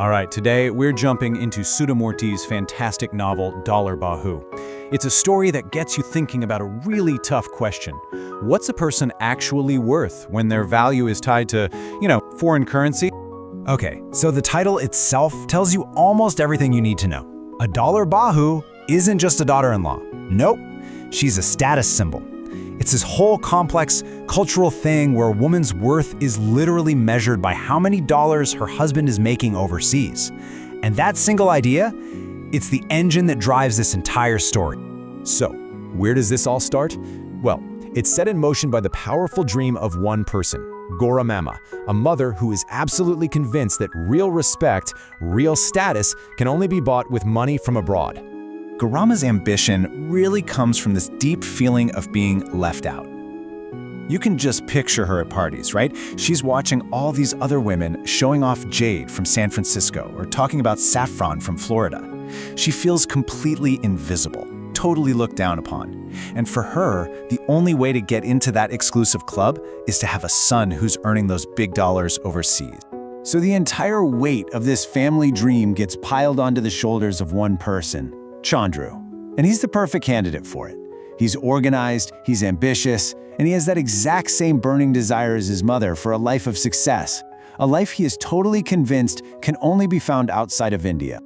All right, today we're jumping into Sudha Murty's fantastic novel, Dollar Bahu. It's a story that gets you thinking about a really tough question. What's a person actually worth when their value is tied to, foreign currency? Okay, so the title itself tells you almost everything you need to know. A Dollar Bahu isn't just a daughter-in-law. Nope, she's a status symbol. It's this whole complex cultural thing where a woman's worth is literally measured by how many dollars her husband is making overseas. And that single idea, it's the engine that drives this entire story. So, where does this all start? Well, it's set in motion by the powerful dream of one person, Gora Mama, a mother who is absolutely convinced that real respect, real status, can only be bought with money from abroad. Gorama's ambition really comes from this deep feeling of being left out. You can just picture her at parties, right? She's watching all these other women showing off jade from San Francisco or talking about saffron from Florida. She feels completely invisible, totally looked down upon. And for her, the only way to get into that exclusive club is to have a son who's earning those big dollars overseas. So the entire weight of this family dream gets piled onto the shoulders of one person, Chandru. And he's the perfect candidate for it. He's organized, he's ambitious, and he has that exact same burning desire as his mother for a life of success, a life he is totally convinced can only be found outside of India.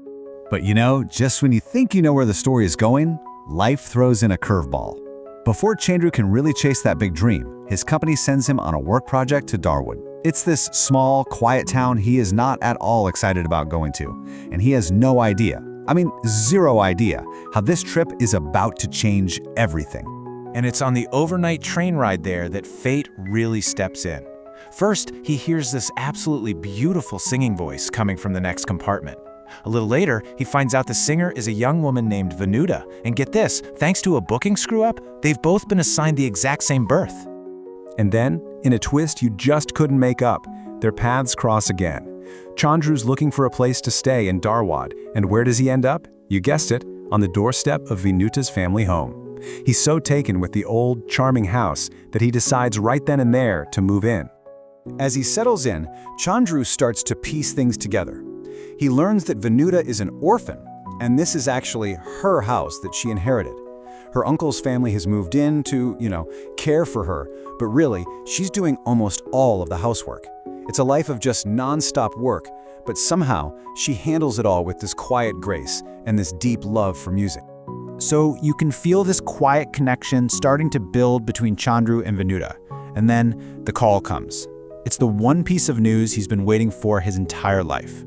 But just when you think you know where the story is going, life throws in a curveball. Before Chandru can really chase that big dream, his company sends him on a work project to Darwood. It's this small, quiet town he is not at all excited about going to, and he has no idea, zero idea, how this trip is about to change everything. And it's on the overnight train ride there that fate really steps in. First, he hears this absolutely beautiful singing voice coming from the next compartment. A little later, he finds out the singer is a young woman named Vanuta, and get this, thanks to a booking screw-up, they've both been assigned the exact same berth. And then, in a twist you just couldn't make up, their paths cross again. Chandru's looking for a place to stay in Dharwad, and where does he end up? You guessed it, on the doorstep of Vanuta's family home. He's so taken with the old, charming house that he decides right then and there to move in. As he settles in, Chandru starts to piece things together. He learns that Vanuta is an orphan, and this is actually her house that she inherited. Her uncle's family has moved in to, care for her, but really, she's doing almost all of the housework. It's a life of just non-stop work, but somehow she handles it all with this quiet grace and this deep love for music. So you can feel this quiet connection starting to build between Chandru and Vanuta. And then the call comes. It's the one piece of news he's been waiting for his entire life.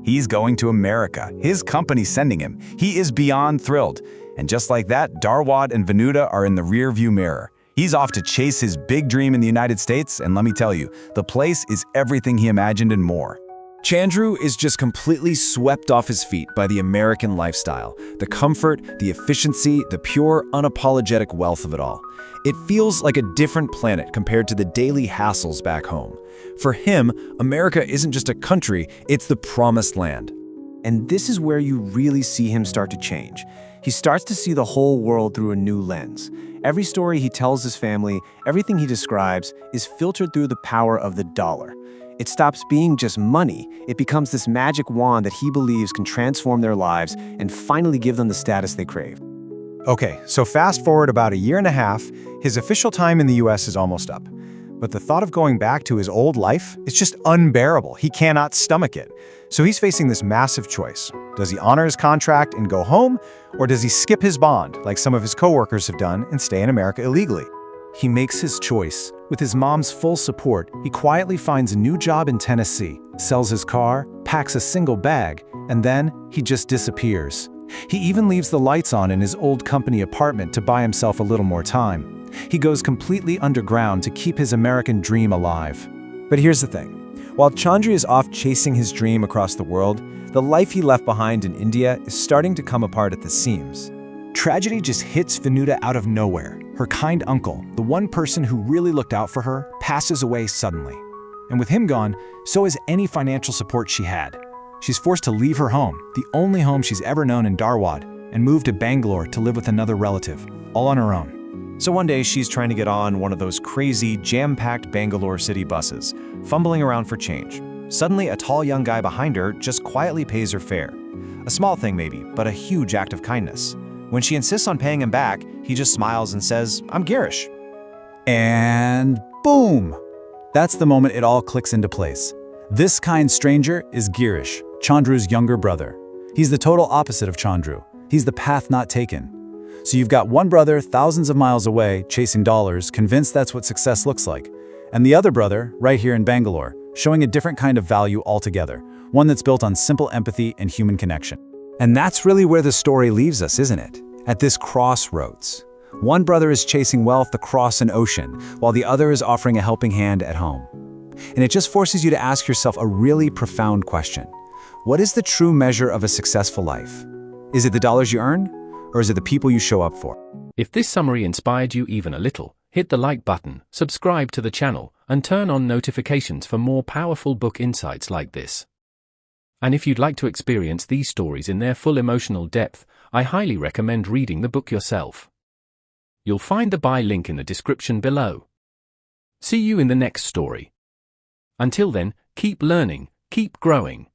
He's going to America. His company's sending him. He is beyond thrilled. And just like that, Darwad and Vanuta are in the rearview mirror. He's off to chase his big dream in the United States, and let me tell you, the place is everything he imagined and more. Chandru is just completely swept off his feet by the American lifestyle, the comfort, the efficiency, the pure, unapologetic wealth of it all. It feels like a different planet compared to the daily hassles back home. For him, America isn't just a country, it's the promised land. And this is where you really see him start to change. He starts to see the whole world through a new lens. Every story he tells his family, everything he describes, is filtered through the power of the dollar. It stops being just money. It becomes this magic wand that he believes can transform their lives and finally give them the status they crave. Okay, so fast forward about a year and a half, his official time in the US is almost up. But the thought of going back to his old life is just unbearable. He cannot stomach it. So he's facing this massive choice. Does he honor his contract and go home, or does he skip his bond, like some of his coworkers have done, and stay in America illegally? He makes his choice. With his mom's full support, he quietly finds a new job in Tennessee, sells his car, packs a single bag, and then he just disappears. He even leaves the lights on in his old company apartment to buy himself a little more time. He goes completely underground to keep his American dream alive. But here's the thing. While Chandru is off chasing his dream across the world, the life he left behind in India is starting to come apart at the seams. Tragedy just hits Vanuta out of nowhere. Her kind uncle, the one person who really looked out for her, passes away suddenly. And with him gone, so is any financial support she had. She's forced to leave her home, the only home she's ever known in Dharwad, and move to Bangalore to live with another relative, all on her own. So one day she's trying to get on one of those crazy, jam-packed Bangalore city buses, fumbling around for change. Suddenly, a tall young guy behind her just quietly pays her fare. A small thing maybe, but a huge act of kindness. When she insists on paying him back, he just smiles and says, "I'm Girish." And boom! That's the moment it all clicks into place. This kind stranger is Girish, Chandru's younger brother. He's the total opposite of Chandru. He's the path not taken. So you've got one brother thousands of miles away, chasing dollars, convinced that's what success looks like. And the other brother, right here in Bangalore, showing a different kind of value altogether, one that's built on simple empathy and human connection. And that's really where the story leaves us, isn't it? At this crossroads. One brother is chasing wealth across an ocean, while the other is offering a helping hand at home. And it just forces you to ask yourself a really profound question. What is the true measure of a successful life? Is it the dollars you earn, or is it the people you show up for? If this summary inspired you even a little, hit the like button, subscribe to the channel, and turn on notifications for more powerful book insights like this. And if you'd like to experience these stories in their full emotional depth, I highly recommend reading the book yourself. You'll find the buy link in the description below. See you in the next story. Until then, keep learning, keep growing.